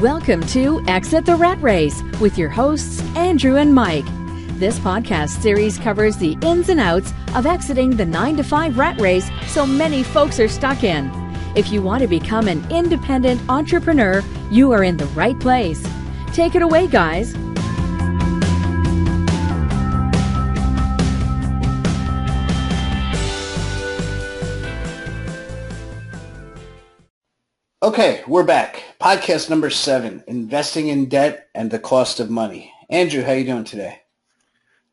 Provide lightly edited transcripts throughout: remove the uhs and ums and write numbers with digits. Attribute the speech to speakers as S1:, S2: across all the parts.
S1: Welcome to Exit the Rat Race with your hosts, Andrew and Mike. This podcast series covers the ins and outs of exiting the 9-to-5 rat race so many folks are stuck in. If you want to become an independent entrepreneur, you are in the right place. Take it away, guys.
S2: Okay, we're back. Podcast number 7, Investing in Debt and the Cost of Money. Andrew, how you doing today?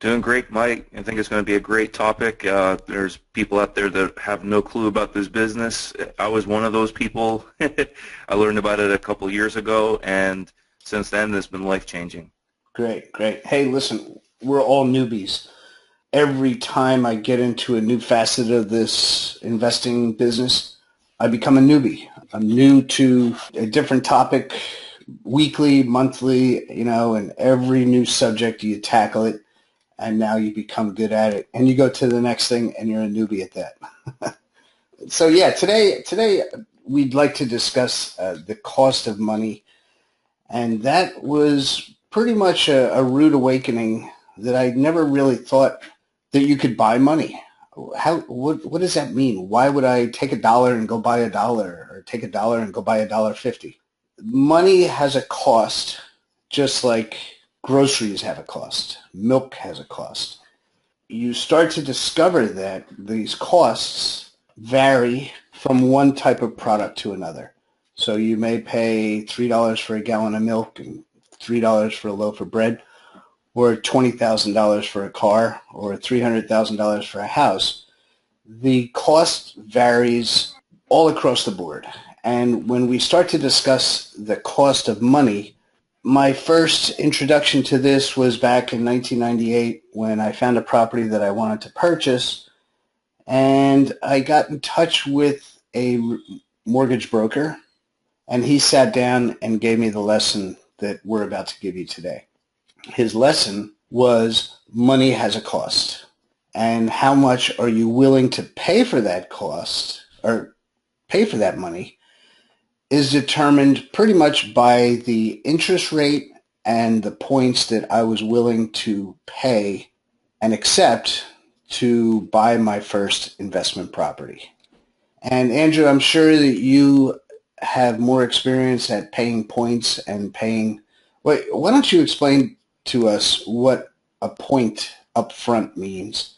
S3: Doing great, Mike. I think it's going to be a great topic. There's people out there that have no clue about this business. I was one of those people. I learned about it a couple years ago, and since then it's been life-changing.
S2: Great. Hey, listen, we're all newbies. Every time I get into a new facet of this investing business, I become a newbie. I'm new to a different topic weekly, monthly, and every new subject you tackle it, and now you become good at it. And you go to the next thing, and you're a newbie at that. So, yeah, today we'd like to discuss the cost of money, and that was pretty much a rude awakening that I never really thought that you could buy money. What does that mean? Why would I take $1 and go buy $1, or take $1 and go buy $1.50? Money has a cost, just like groceries have a cost. Milk has a cost. You start to discover that these costs vary from one type of product to another. So you may pay $3 for a gallon of milk and $3 for a loaf of bread, or $20,000 for a car, or $300,000 for a house. The cost varies all across the board. And when we start to discuss the cost of money, my first introduction to this was back in 1998 when I found a property that I wanted to purchase, and I got in touch with a mortgage broker, and he sat down and gave me the lesson that we're about to give you today. His lesson was money has a cost, and how much are you willing to pay for that cost or pay for that money is determined pretty much by the interest rate and the points that I was willing to pay and accept to buy my first investment property. And Andrew, I'm sure that you have more experience at paying points and paying. Why don't you explain to us what a point up front means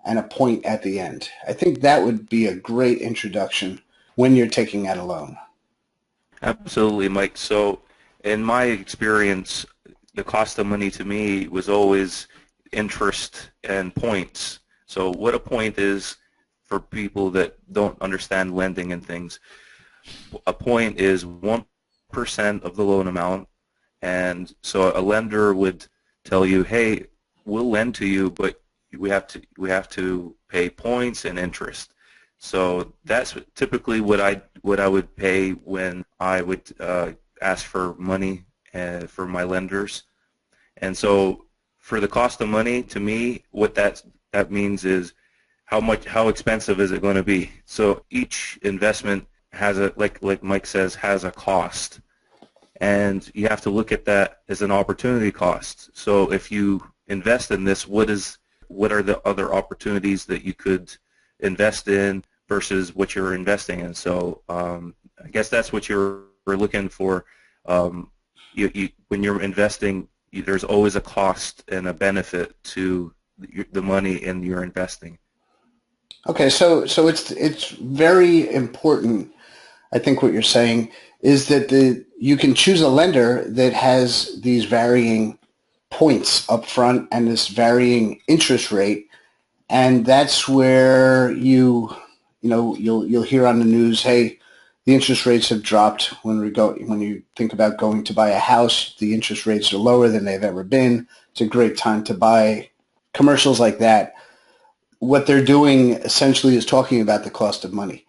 S2: and a point at the end? I think that would be a great introduction when you're taking out a loan.
S3: Absolutely, Mike. So in my experience, the cost of money to me was always interest and points. So what a point is, for people that don't understand lending and things, a point is 1% of the loan amount. And so a lender would tell you, hey, we'll lend to you, but we have to pay points and interest. So that's typically what I would pay when I would ask for money for my lenders. And so for the cost of money, to me, what that means is how expensive is it going to be. So each investment has like Mike says, has a cost. And you have to look at that as an opportunity cost. So if you invest in this, what are the other opportunities that you could invest in versus what you're investing in? So I guess that's what you're looking for. When you're investing, there's always a cost and a benefit to the money in your investing.
S2: Okay, so it's very important. I think what you're saying is that you can choose a lender that has these varying points up front and this varying interest rate, and that's where you'll hear on the news, hey, the interest rates have dropped. When you think about going to buy a house, the interest rates are lower than they've ever been. It's a great time to buy. Commercials like that. What they're doing essentially is talking about the cost of money.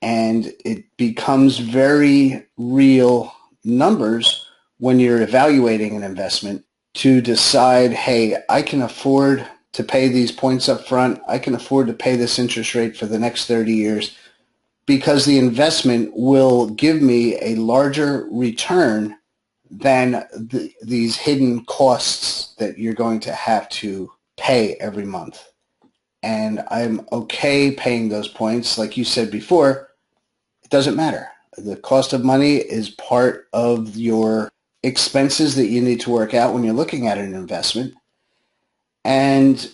S2: And it becomes very real numbers when you're evaluating an investment to decide, hey, I can afford to pay these points up front. I can afford to pay this interest rate for the next 30 years because the investment will give me a larger return than these hidden costs that you're going to have to pay every month. And I'm okay paying those points. Like you said before, it doesn't matter. The cost of money is part of your expenses that you need to work out when you're looking at an investment. And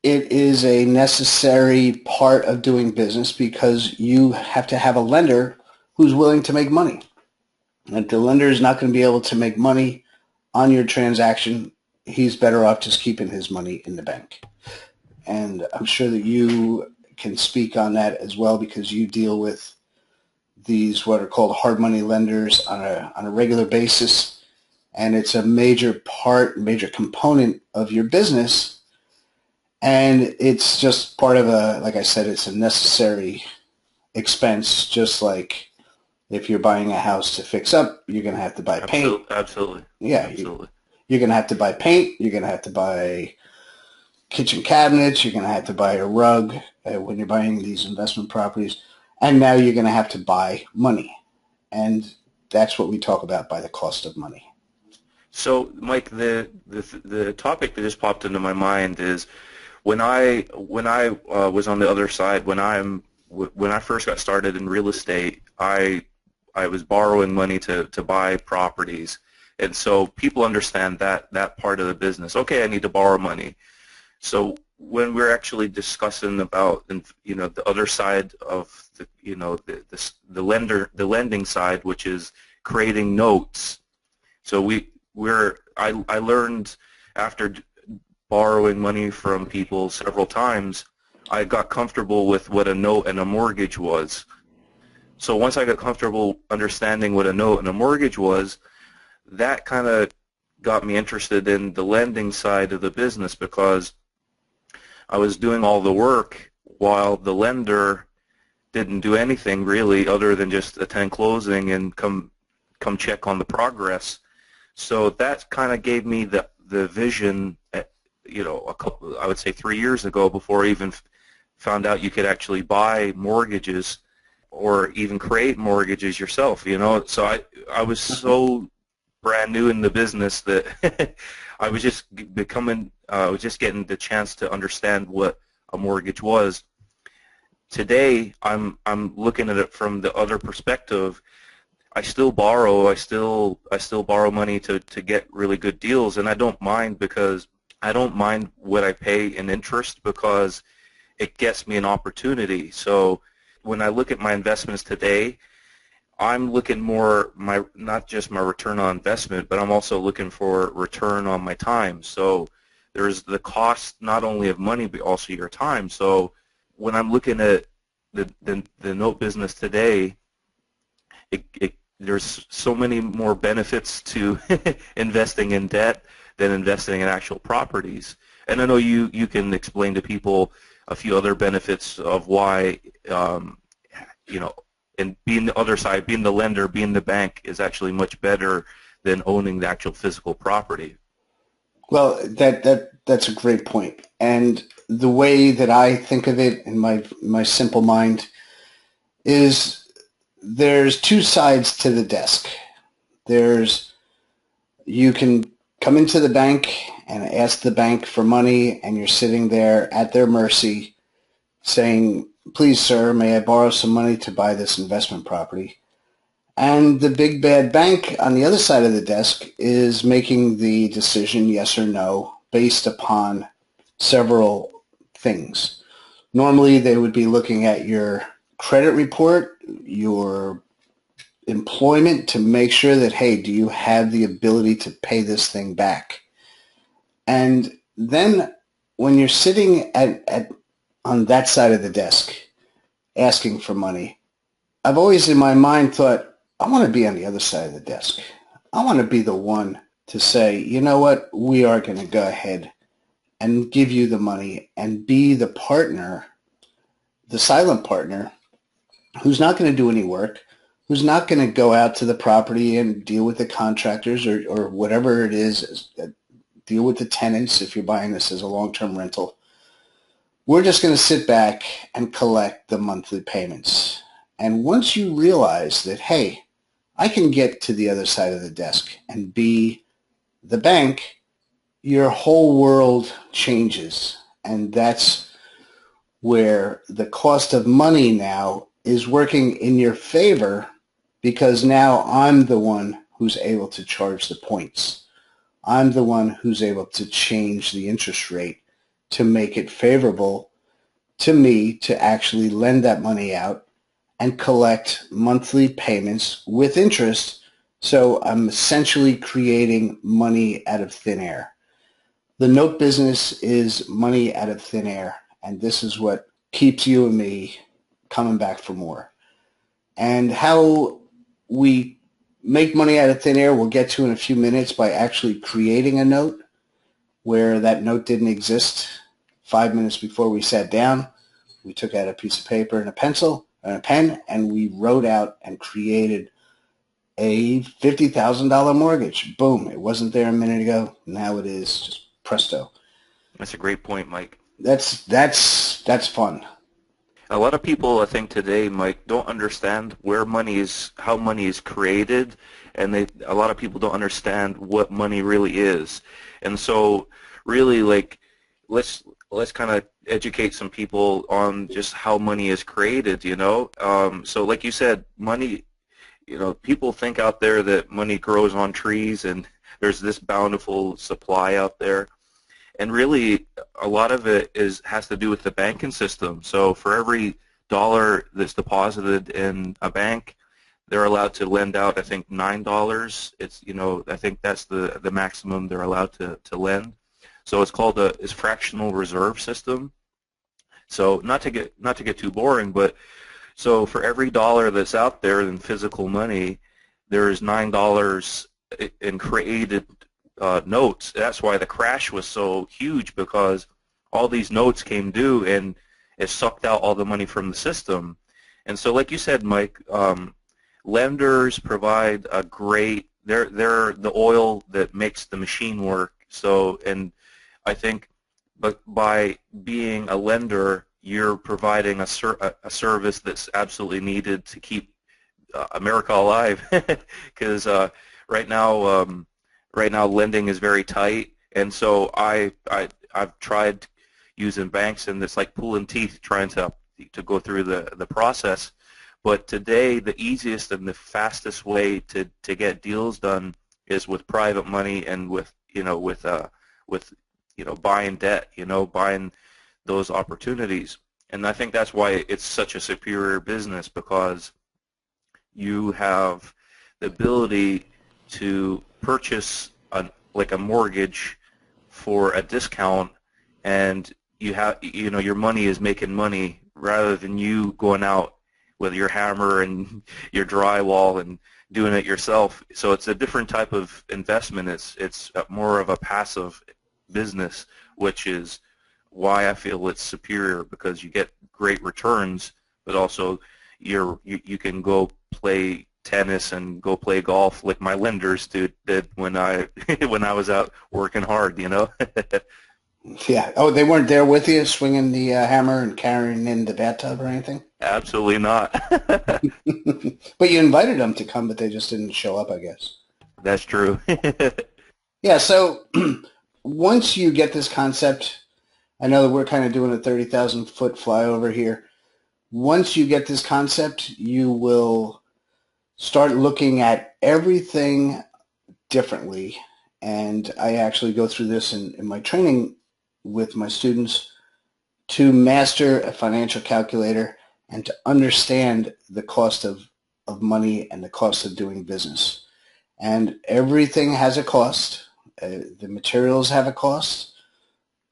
S2: it is a necessary part of doing business because you have to have a lender who's willing to make money. And if the lender is not going to be able to make money on your transaction, he's better off just keeping his money in the bank. And I'm sure that you can speak on that as well because you deal with these what are called hard money lenders on a regular basis. And it's a major component of your business. And it's just part of like I said, it's a necessary expense, just like if you're buying a house to fix up, you're going to have to buy paint.
S3: Absolutely.
S2: Yeah.
S3: Absolutely.
S2: You're going to have to buy paint. You're going to have to buy kitchen cabinets. You're going to have to buy a rug when you're buying these investment properties. And now you're going to have to buy money. And that's what we talk about by the cost of money.
S3: So, Mike, the topic that just popped into my mind is when I was on the other side, when I first got started in real estate, I was borrowing money to buy properties. And so people understand that part of the business. Okay, I need to borrow money. So when we're actually discussing about, the other side of the lending side, which is creating notes. So I learned after borrowing money from people several times, I got comfortable with what a note and a mortgage was. So once I got comfortable understanding what a note and a mortgage was, that kind of got me interested in the lending side of the business because I was doing all the work while the lender didn't do anything really other than just attend closing and come check on the progress. So that kind of gave me the vision, I would say 3 years ago before I even found out you could actually buy mortgages or even create mortgages yourself, So I was so brand new in the business that I was just getting the chance to understand what a mortgage was. Today, I'm looking at it from the other perspective. I still borrow. I still borrow money to get really good deals, and I don't mind because I don't mind what I pay in interest because it gets me an opportunity. So when I look at my investments today, I'm looking more not just my return on investment, but I'm also looking for return on my time. So there's the cost not only of money but also your time. So when I'm looking at the note business today, there's so many more benefits to investing in debt than investing in actual properties. And I know you can explain to people a few other benefits of why, and being the other side, being the lender, being the bank is actually much better than owning the actual physical property.
S2: Well, that's a great point. And the way that I think of it in my simple mind is there's two sides to the desk. You can come into the bank and ask the bank for money, and you're sitting there at their mercy saying, please, sir, may I borrow some money to buy this investment property? And the big bad bank on the other side of the desk is making the decision, yes or no, based upon several things. Normally, they would be looking at your credit report, your employment to make sure that, hey, do you have the ability to pay this thing back? And then when you're sitting on that side of the desk asking for money, I've always in my mind thought, I want to be on the other side of the desk. I want to be the one to say, you know what, we are going to go ahead and give you the money and be the partner, the silent partner, who's not going to do any work, who's not going to go out to the property and deal with the contractors or whatever it is, deal with the tenants if you're buying this as a long-term rental. We're just going to sit back and collect the monthly payments. And once you realize that, hey, I can get to the other side of the desk and be the bank, your whole world changes. And that's where the cost of money now is working in your favor, because now I'm the one who's able to charge the points. I'm the one who's able to change the interest rate to make it favorable to me to actually lend that money out and collect monthly payments with interest. So I'm essentially creating money out of thin air. The note business is money out of thin air, and this is what keeps you and me coming back for more. And how we make money out of thin air we'll get to in a few minutes by actually creating a note where that note didn't exist. 5 minutes before we sat down, we took out a piece of paper and a pencil and a pen, and we wrote out and created a $50,000 mortgage. Boom. It wasn't there a minute ago. Now it is. Just presto.
S3: That's a great point, Mike.
S2: That's fun.
S3: A lot of people, I think today, Mike, don't understand how money is created, and a lot of people don't understand what money really is. And so, really, like, let's kind of educate some people on just how money is created. So, like you said, money. People think out there that money grows on trees, and there's this bountiful supply out there. And really, a lot of it has to do with the banking system. So for every dollar that's deposited in a bank, they're allowed to lend out, I think, $9. I think that's the maximum they're allowed to lend. So it's called it's fractional reserve system. So not to get too boring, but so for every dollar that's out there in physical money, there is $9 in created notes. That's why the crash was so huge, because all these notes came due and it sucked out all the money from the system. And so, like you said, Mike, lenders provide a great. They're the oil that makes the machine work. So, and I think, but by being a lender, you're providing a service that's absolutely needed to keep America alive, because right now lending is very tight, and so I've tried using banks, and it's like pulling teeth trying to go through the process. But today, the easiest and the fastest way to get deals done is with private money and with buying debt, buying those opportunities. And I think that's why it's such a superior business, because you have the ability to purchase like a mortgage for a discount, and your money is making money rather than you going out with your hammer and your drywall and doing it yourself. So it's a different type of investment. It's more of a passive business, which is why I feel it's superior, because you get great returns, but also you can go play tennis and go play golf like my lenders did when I was out working hard.
S2: Yeah. Oh, they weren't there with you, swinging the hammer and carrying in the bathtub or anything?
S3: Absolutely not.
S2: But you invited them to come, but they just didn't show up, I guess.
S3: That's true.
S2: Yeah. So once you get this concept, I know that we're kind of doing a 30,000-foot flyover here. Once you get this concept, you will start looking at everything differently. And I actually go through this in my training with my students to master a financial calculator and to understand the cost of money and the cost of doing business. And everything has a cost. The materials have a cost.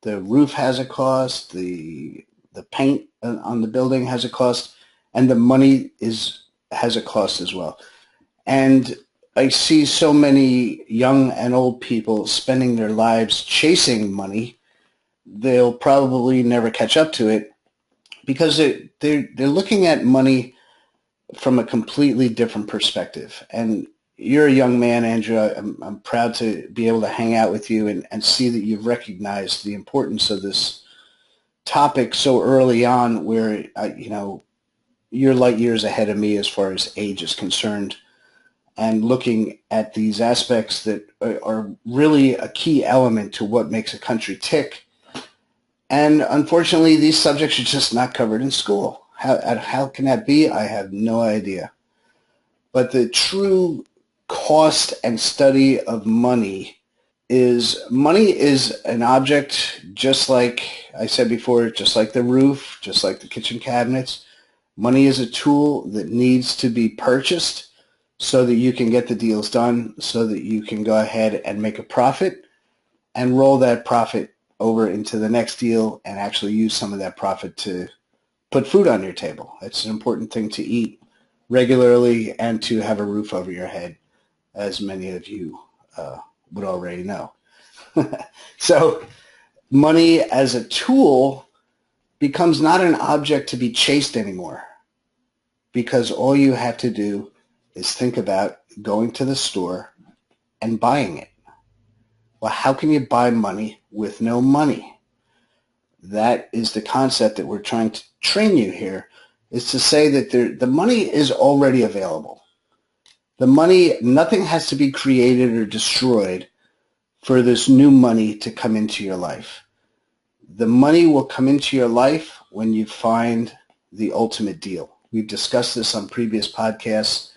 S2: The roof has a cost. The paint on the building has a cost. And the money has a cost as well. And I see so many young and old people spending their lives chasing money, they'll probably never catch up to it, because they're looking at money from a completely different perspective. And you're a young man, Andrew. I'm proud to be able to hang out with you and see that you've recognized the importance of this topic so early on, where you're light years ahead of me as far as age is concerned. and looking at these aspects that are really a key element to what makes a country tick. And unfortunately, these subjects are just not covered in school. How can that be? I have no idea. But the true cost and study of money is an object, just like I said before, just like the roof, just like the kitchen cabinets. Money is a tool that needs to be purchased so that you can get the deals done, so that you can go ahead and make a profit and roll that profit over into the next deal and actually use some of that profit to put food on your table. It's an important thing to eat regularly and to have a roof over your head, as many of you would already know. So money as a tool becomes not an object to be chased anymore, because all you have to do is think about going to the store and buying it. Well, how can you buy money with no money? That is the concept that we're trying to train you here, is to say that the money is already available. The money, nothing has to be created or destroyed for this new money to come into your life. The money will come into your life when you find the ultimate deal. We've discussed this on previous podcasts,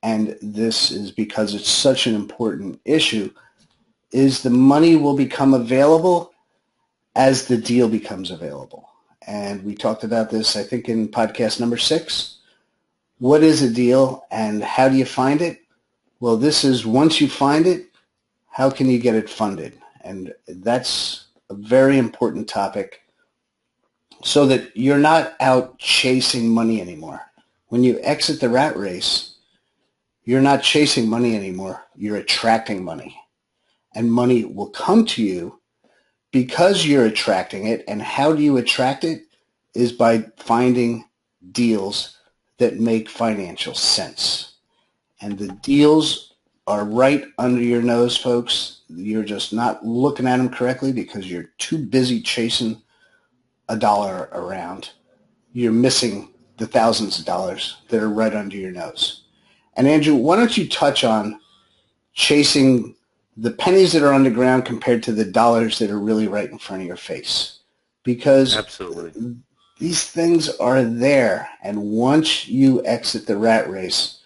S2: and this is because it's such an important issue, is the money will become available as the deal becomes available. And we talked about this, I think, in podcast number 6. What is a deal and how do you find it? Well, this is, once you find it, how can you get it funded? And that's a very important topic, so that you're not out chasing money anymore. When you exit the rat race, you're not chasing money anymore. You're attracting money. And money will come to you because you're attracting it. And how do you attract it? Is by finding deals that make financial sense. And the deals are right under your nose, folks. You're just not looking at them correctly because you're too busy chasing a dollar around. You're missing the thousands of dollars that are right under your nose. And Andrew, why don't you touch on chasing the pennies that are on the ground compared to the dollars that are really right in front of your face? Because
S3: Absolutely.
S2: These things are there, and once you exit the rat race,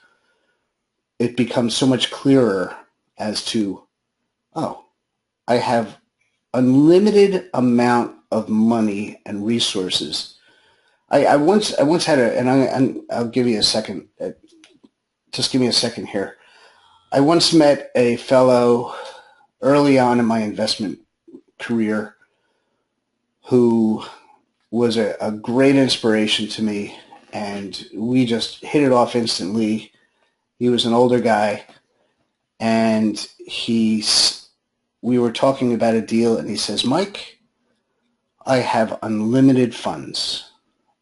S2: it becomes so much clearer as to, oh, I have unlimited amount of money and resources. I once had I'll give you a second. Just give me a second here. I once met a fellow early on in my investment career who was a great inspiration to me, and we just hit it off instantly. He was an older guy, and we were talking about a deal, and he says, "Mike, I have unlimited funds."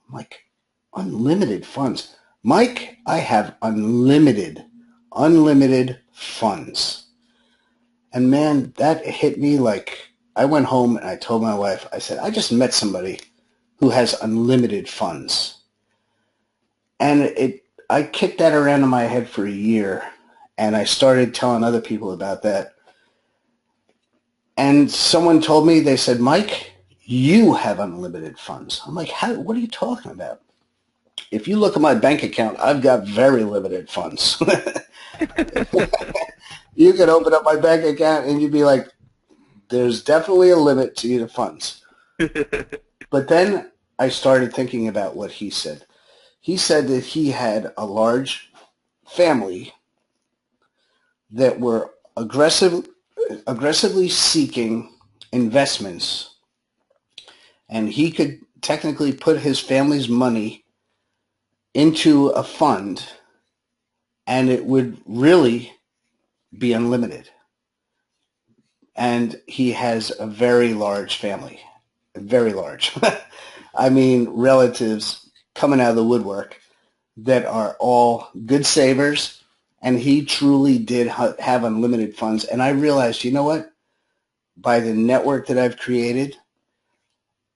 S2: I'm like, "Unlimited funds?" "Mike, I have unlimited funds." And man, that hit me like, I went home and I told my wife, I said, I just met somebody who has unlimited funds. And I kicked that around in my head for a year, and I started telling other people about that. And someone told me, they said, "Mike, you have unlimited funds." I'm like, what are you talking about? If you look at my bank account, I've got very limited funds. You could open up my bank account and you'd be like, there's definitely a limit to your funds. But then I started thinking about what he said. He said that he had a large family that were aggressively seeking investments, and he could technically put his family's money into a fund, and it would really be unlimited. And he has a very large family, very large. I mean, relatives coming out of the woodwork that are all good savers, and he truly did have unlimited funds. And I realized, you know what? By the network that I've created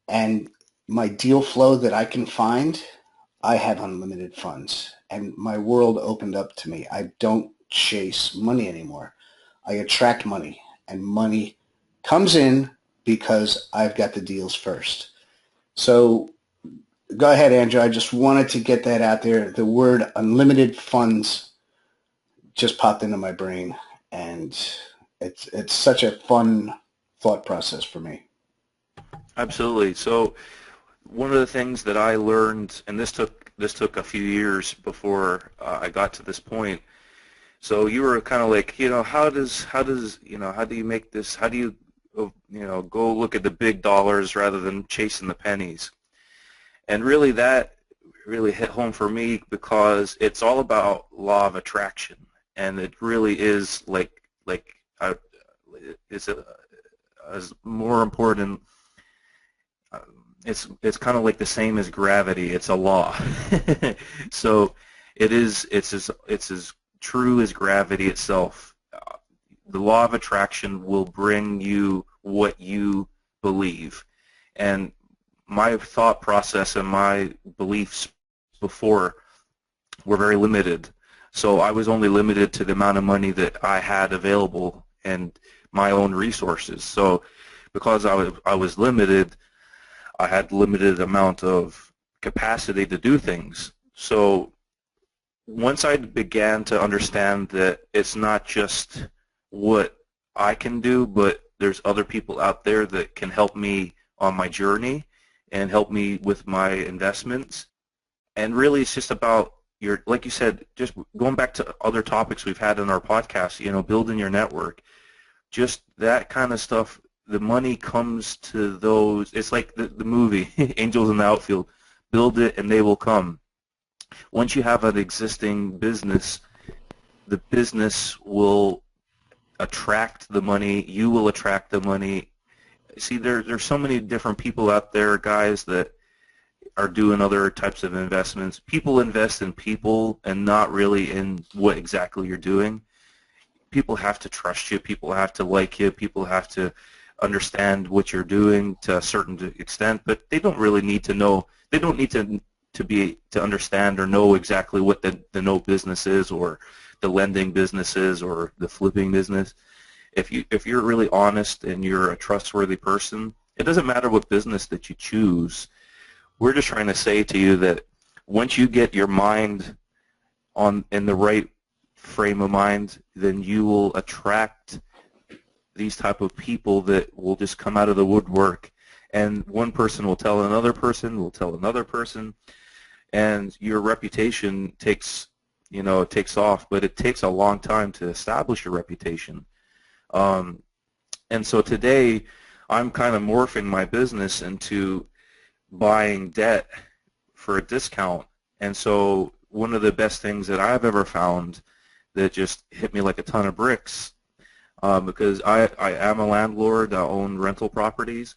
S2: and my deal flow that I can find, I have unlimited funds, and my world opened up to me. I don't chase money anymore. I attract money, and money comes in because I've got the deals first. So go ahead, Andrew. I just wanted to get that out there. The word unlimited funds just popped into my brain, and it's such a fun thought process for me.
S3: Absolutely. So one of the things that I learned, and this took a few years before I got to this point. So you were kind of like, how do you make this? How do you, go look at the big dollars rather than chasing the pennies? And really, that really hit home for me because it's all about law of attraction, and it really is as more important. It's kind of like the same as gravity. It's a law. So it's as true as gravity itself. The law of attraction will bring you what you believe. And my thought process and my beliefs before were very limited. So I was only limited to the amount of money that I had available and my own resources. So because I was limited, I had limited amount of capacity to do things. So once I began to understand that it's not just what I can do, but there's other people out there that can help me on my journey and help me with my investments. And really it's just about like you said, just going back to other topics we've had in our podcast, building your network, just that kind of stuff. The money comes to those. It's like the movie Angels in the Outfield. Build it and they will come. Once you have an existing business, the business will attract the money. You will attract the money. See, there's so many different people out there, guys, that are doing other types of investments. People invest in people and not really in what exactly you're doing. People have to trust you. People have to like you. People have to understand what you're doing to a certain extent, but they don't really need to know. They don't need to understand or know exactly what the note business is or the lending business is or the flipping business. If you're really honest and you're a trustworthy person, it doesn't matter what business that you choose. We're just trying to say to you that once you get your mind in the right frame of mind, then you will attract these type of people that will just come out of the woodwork, and one person will tell another person, and your reputation takes off, but it takes a long time to establish your reputation. And so today I'm kind of morphing my business into buying debt for a discount. And so one of the best things that I've ever found that just hit me like a ton of bricks, because I am a landlord, I own rental properties,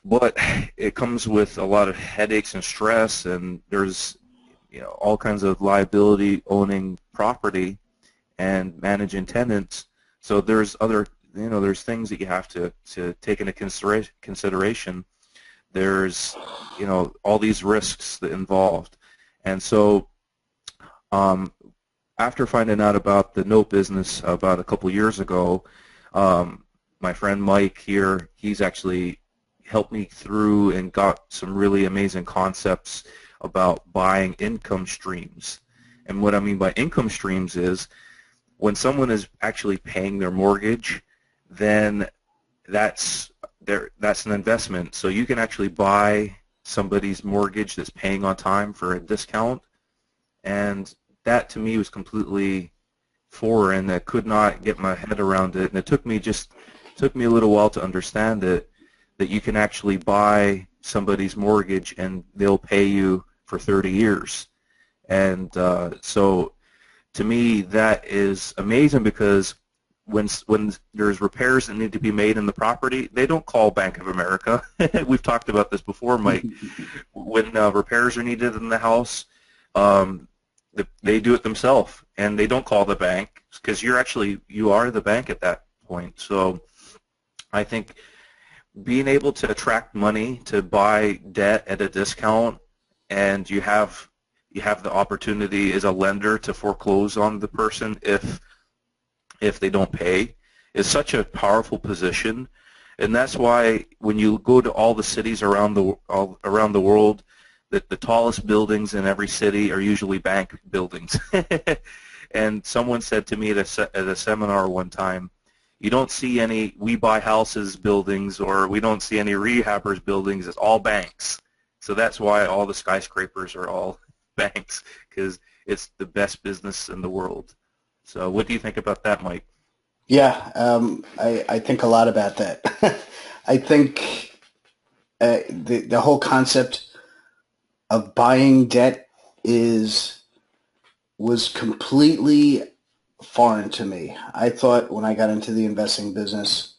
S3: but it comes with a lot of headaches and stress, and there's all kinds of liability owning property and managing tenants. So there's there's things that you have to take into consideration. There's all these risks that involved, and so after finding out about the note business about a couple years ago, my friend Mike here, he's actually helped me through and got some really amazing concepts about buying income streams. And what I mean by income streams is when someone is actually paying their mortgage, then that's an investment. So you can actually buy somebody's mortgage that's paying on time for a discount, and that to me was completely foreign. I could not get my head around it, and it took me a little while to understand it, that you can actually buy somebody's mortgage and they'll pay you for 30 years. And so to me that is amazing, because when there's repairs that need to be made in the property, they don't call Bank of America. We've talked about this before, Mike. When repairs are needed in the house, they do it themselves, and they don't call the bank, because you are the bank at that point. So I think being able to attract money to buy debt at a discount, and you have you have the opportunity as a lender to foreclose on the person if they don't pay, is such a powerful position. And that's why when you go to all the cities around the world, that the tallest buildings in every city are usually bank buildings. And someone said to me at a seminar one time, you don't see any We Buy Houses buildings, or we don't see any rehabbers buildings. It's all banks. So that's why all the skyscrapers are all banks, because it's the best business in the world. So what do you think about that, Mike?
S2: Yeah, I think a lot about that. I think the whole concept of buying debt was completely foreign to me. I thought when I got into the investing business,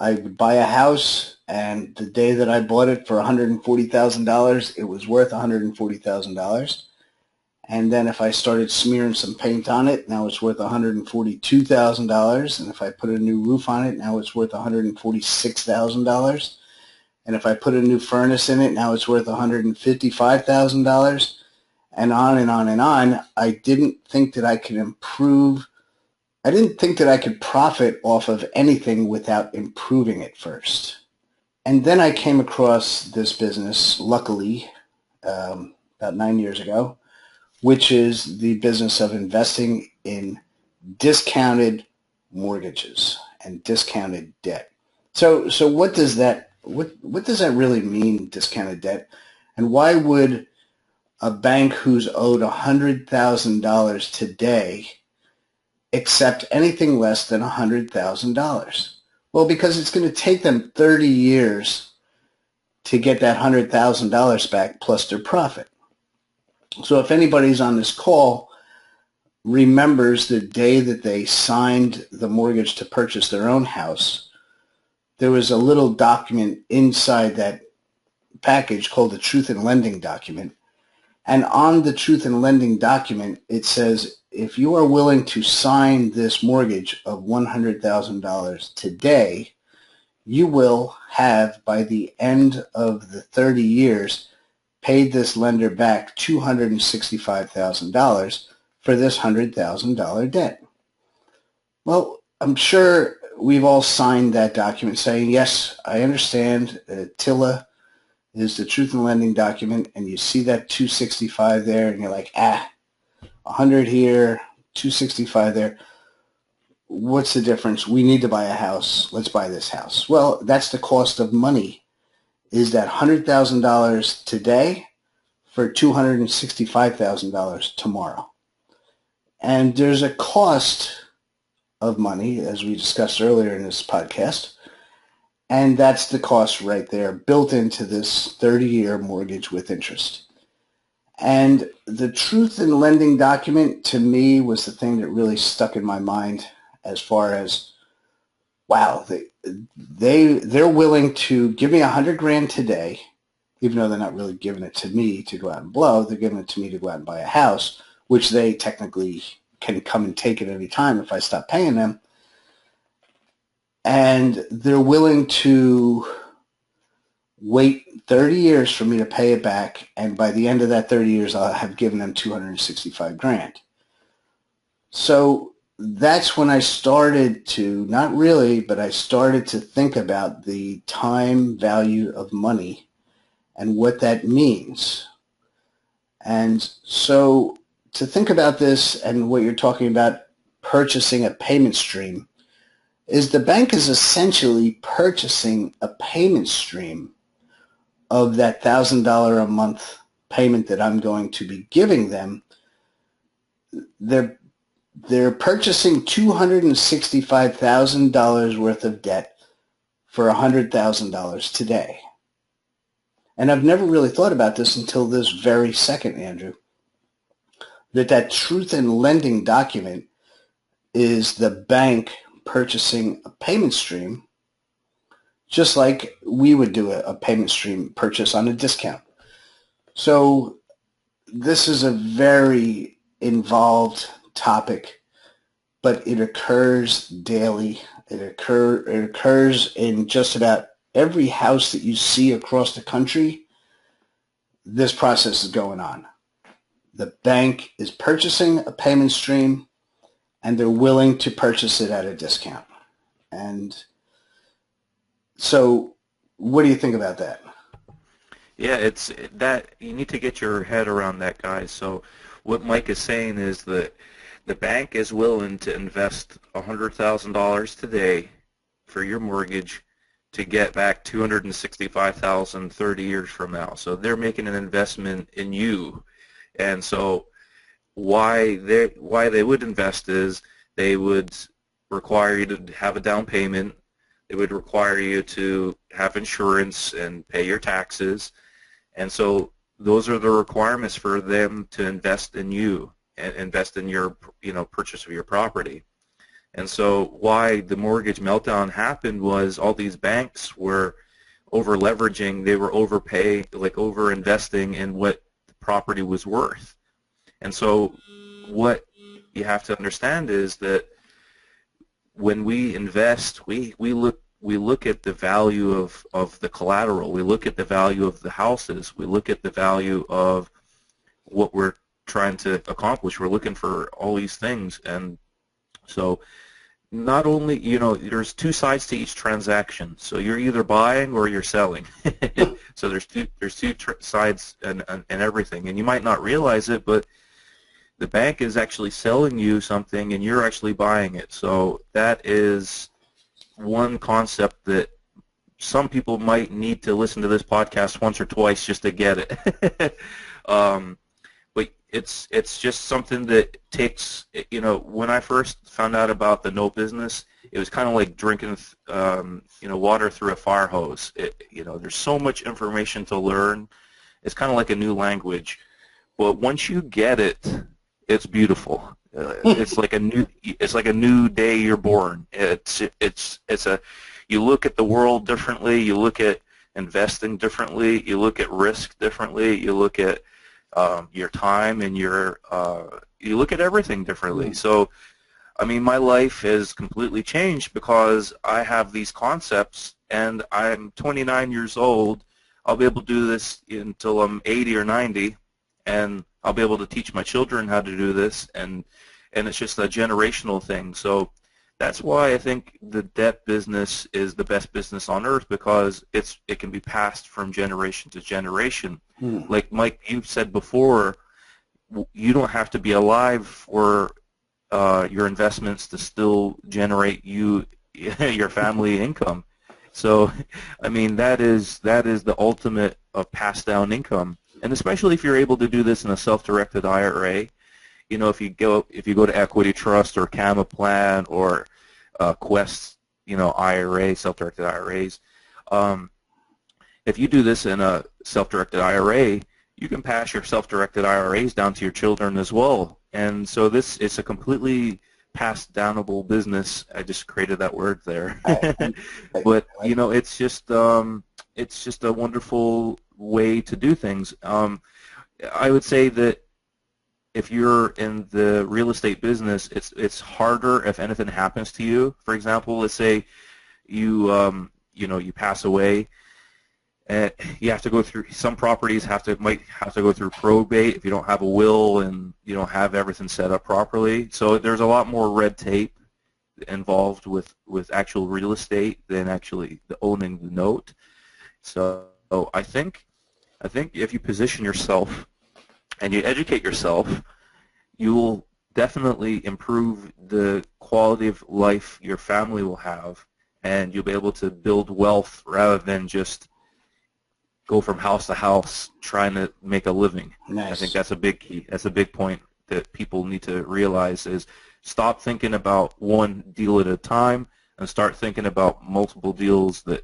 S2: I would buy a house, and the day that I bought it for $140,000, it was worth $140,000. And then if I started smearing some paint on it, now it's worth $142,000. And if I put a new roof on it, now it's worth $146,000. And if I put a new furnace in it, now it's worth $155,000. And on and on and on. I didn't think that I could improve. I didn't think that I could profit off of anything without improving it first. And then I came across this business, luckily, about 9 years ago, which is the business of investing in discounted mortgages and discounted debt. So what does that really mean, discounted debt? And why would a bank who's owed $100,000 today accept anything less than $100,000? Well, because it's going to take them 30 years to get that $100,000 back plus their profit. So if anybody's on this call remembers the day that they signed the mortgage to purchase their own house, there was a little document inside that package called the Truth in Lending document. And on the Truth in Lending document, it says, if you are willing to sign this mortgage of $100,000 today, you will have, by the end of the 30 years, paid this lender back $265,000 for this $100,000 debt. Well, I'm sure we've all signed that document saying, yes, I understand, TILA is the Truth in Lending document, and you see that 265 there, and you're like, 100 here, 265 there. What's the difference? We need to buy a house. Let's buy this house. Well, that's the cost of money, is that $100,000 today for $265,000 tomorrow. And there's a cost of money, as we discussed earlier in this podcast, and that's the cost right there built into this 30-year mortgage with interest. And the Truth in Lending document, to me, was the thing that really stuck in my mind as far as, wow, they're willing to give me $100,000 today, even though they're not really giving it to me to go out and blow. They're giving it to me to go out and buy a house, which they technically can come and take at any time if I stop paying them. And they're willing to wait 30 years for me to pay it back, and by the end of that 30 years, I'll have given them $265,000. So that's when I started to, not really, but I started to think about the time value of money and what that means. And so to think about this and what you're talking about, purchasing a payment stream, is the bank is essentially purchasing a payment stream of that $1,000 a month payment that I'm going to be giving them. They're purchasing $265,000 worth of debt for $100,000 today. And I've never really thought about this until this very second, Andrew, that Truth in Lending document is the bank purchasing a payment stream, just like we would do a payment stream purchase on a discount. So this is a very involved topic, but it occurs daily. It occurs in just about every house that you see across the country. This process is going on. the bank is purchasing a payment stream and they're willing to purchase it at a discount. And so what do you think about that?
S3: Yeah, it's that you need to get your head around that, guys. So what Mike is saying is that the bank is willing to invest $100,000 today for your mortgage to get back $265,000 30 years from now. So they're making an investment in you. And so why they would invest is they would require you to have a down payment. It would require you to have insurance and pay your taxes. And so those are the requirements for them to invest in you and invest in your, purchase of your property. And so why the mortgage meltdown happened was all these banks were over leveraging, they were over investing in what the property was worth. And so what you have to understand is that when we invest, we look at the value of the collateral. We look at the value of the houses. We look at the value of what we're trying to accomplish. We're looking for all these things. And so not only, there's two sides to each transaction. So you're either buying or you're selling. So there's two sides and everything. And you might not realize it, but the bank is actually selling you something and you're actually buying it. So that is one concept that some people might need to listen to this podcast once or twice just to get it. But it's just something that takes, when I first found out about the note business, it was kind of like drinking, water through a fire hose. There's so much information to learn. It's kind of like a new language. But once you get it, it's beautiful. It's like a new day you're born. You look at the world differently. You look at investing differently. You look at risk differently. You look at your time and you look at everything differently. So, my life has completely changed because I have these concepts, and I'm 29 years old. I'll be able to do this until I'm 80 or 90, and I'll be able to teach my children how to do this, and it's just a generational thing. So that's why I think the debt business is the best business on earth, because it can be passed from generation to generation. Like Mike, you said before, you don't have to be alive for your investments to still generate your family income. So, that is the ultimate of passed down income. And especially if you're able to do this in a self-directed IRA, if you go to Equity Trust or Gamma Plan or Quest, IRA, self-directed IRAs, if you do this in a self-directed IRA, you can pass your self-directed IRAs down to your children as well. And so this is a completely passed downable business. I just created that word there. But it's just a wonderful way to do things. I would say that if you're in the real estate business, it's harder if anything happens to you. For example, let's say you pass away. You have to go through, some properties might have to go through probate if you don't have a will and you don't have everything set up properly. So there's a lot more red tape involved with actual real estate than actually owning the note. So I think if you position yourself and you educate yourself, you will definitely improve the quality of life your family will have, and you'll be able to build wealth rather than just go from house to house trying to make a living.
S2: Nice.
S3: I think that's a big key. That's a big point that people need to realize is stop thinking about one deal at a time and start thinking about multiple deals that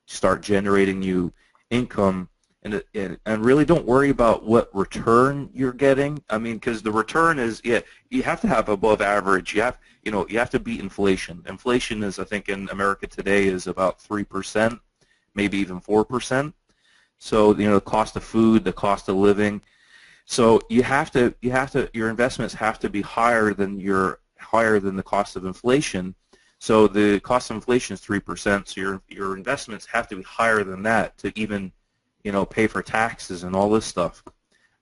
S3: start generating you income, and really don't worry about what return you're getting. Because the return is, you have to have above average. You have to beat inflation. Inflation is, I think, in America today is about 3%, maybe even 4%. So, the cost of food, the cost of living. So your investments have to be higher than the cost of inflation. So the cost of inflation is 3%. So your investments have to be higher than that to even, pay for taxes and all this stuff.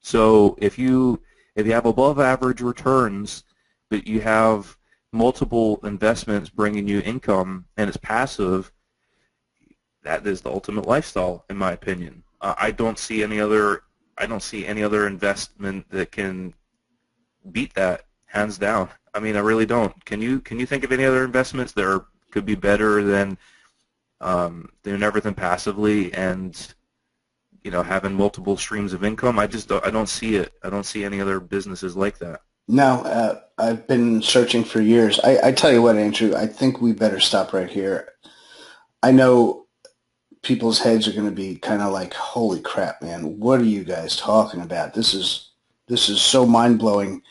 S3: So if you If you have above average returns, but you have multiple investments bringing you income and it's passive, that is the ultimate lifestyle, in my opinion. I don't see any other investment that can beat that, hands down. I mean, I really don't. Can you think of any other investments that could be better than doing everything passively and having multiple streams of income? I don't see it. I don't see any other businesses like that.
S2: No, I've been searching for years. I tell you what, Andrew, I think we better stop right here. I know people's heads are going to be kind of like, holy crap, man, what are you guys talking about? This is so mind-blowing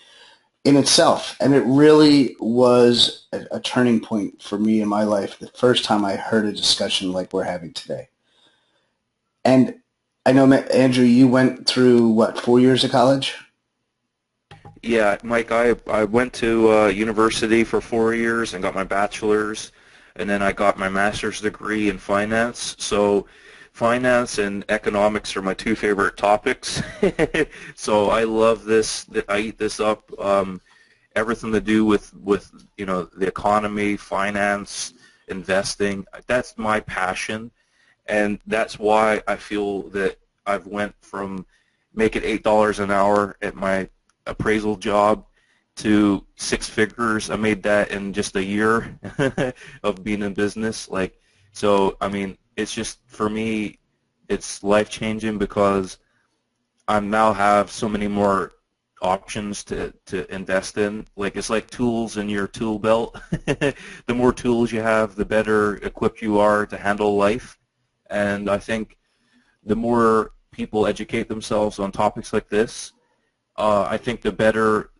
S2: in itself. And it really was a turning point for me in my life the first time I heard a discussion like we're having today. And I know, Andrew, you went through, 4 years of college?
S3: Yeah, Mike, I went to university for 4 years and got my bachelor's, and then I got my master's degree in finance. So finance and economics are my two favorite topics. So I love this. I eat this up. Everything to do with the economy, finance, investing. That's my passion, and that's why I feel that I've went from making $8 an hour at my appraisal job to six figures. I made that in just a year of being in business. So I mean, it's just, for me, it's life-changing because I now have so many more options to invest in. It's like tools in your tool belt. The more tools you have, the better equipped you are to handle life. And I think the more people educate themselves on topics like this, I think the better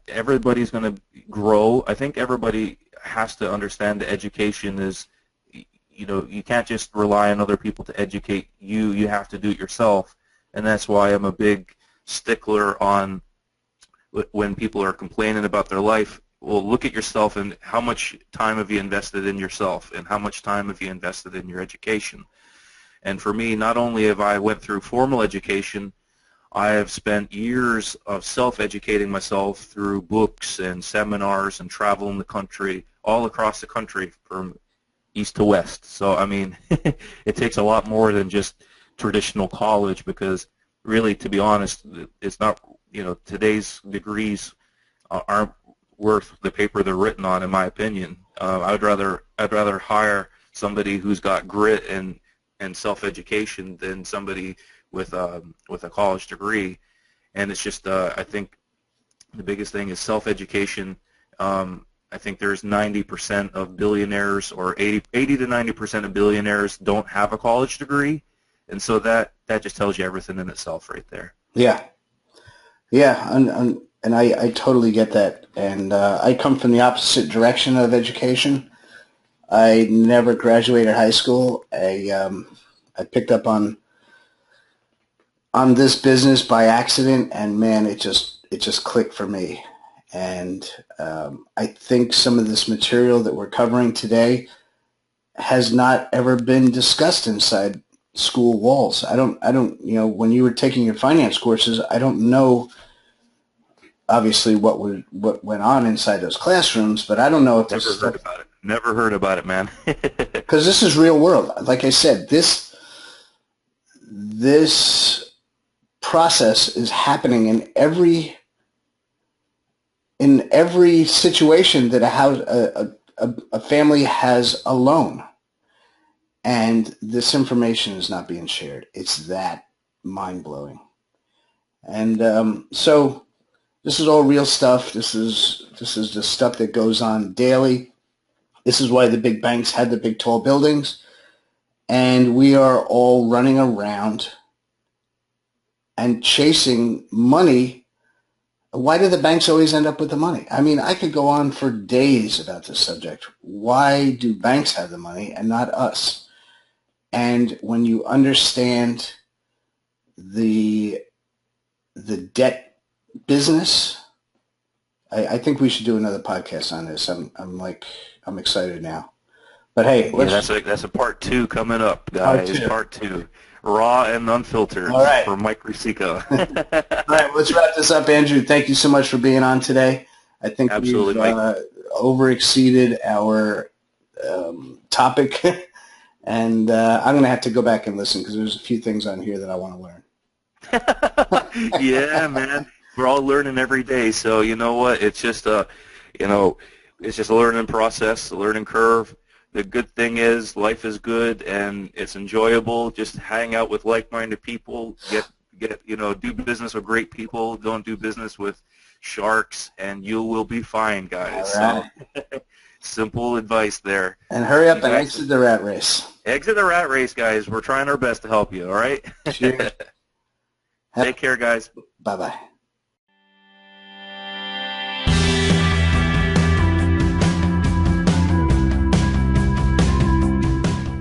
S3: everybody's going to grow. I think everybody has to understand that education is, you can't just rely on other people to educate you. You have to do it yourself. And that's why I'm a big stickler on when people are complaining about their life. Well, look at yourself and how much time have you invested in yourself and how much time have you invested in your education. And for me, not only have I went through formal education, I have spent years of self-educating myself through books and seminars and traveling the country, all across the country from east to west. So, I mean, it takes a lot more than just traditional college because really, to be honest, it's not, today's degrees aren't worth the paper they're written on, in my opinion. I'd rather hire somebody who's got grit and self-education than somebody with a college degree. And it's just, I think the biggest thing is self-education. I think there's 90% of billionaires, or 80 to 90% of billionaires don't have a college degree. And so that just tells you everything in itself right there.
S2: Yeah. Yeah, and I totally get that. And I come from the opposite direction of education. I never graduated high school. I picked up on this business by accident, and man, it just clicked for me. And I think some of this material that we're covering today has not ever been discussed inside school walls. I don't, when you were taking your finance courses, I don't know obviously what went on inside those classrooms, but I don't know if
S3: Never heard about it, man.
S2: Because this is real world. Like I said, this process is happening in every situation that a family has a loan, and this information is not being shared. It's that mind-blowing. And so this is all real stuff. This is the stuff that goes on daily. This is why the big banks had the big tall buildings, and we are all running around and chasing money. Why do the banks always end up with the money? I mean, I could go on for days about this subject. Why do banks have the money and not us? And when you understand the debt business, I think we should do another podcast on this. I'm excited now. But hey,
S3: that's a part 2 coming up, guys. Part 2. raw and unfiltered.
S2: All right.
S3: For Mike Risico.
S2: All right, let's wrap this up, Andrew. Thank you so much for being on today. I think
S3: Absolutely,
S2: we've
S3: Mike.
S2: overexceeded our topic, and I'm going to have to go back and listen because there's a few things on here that I want to learn.
S3: Yeah, man. We're all learning every day, so you know what? It's just it's just a learning process, a learning curve. The good thing is life is good and it's enjoyable. Just hang out with like-minded people. Do business with great people. Don't do business with sharks, and you will be fine, guys.
S2: All right.
S3: So, simple advice there.
S2: And hurry up and exit the rat race.
S3: Exit the rat race, guys. We're trying our best to help you, all right?
S2: Cheers.
S3: Take care, guys.
S2: Bye-bye.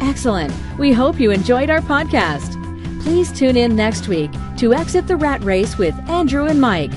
S1: Excellent. We hope you enjoyed our podcast. Please tune in next week to Exit the Rat Race with Andrew and Mike.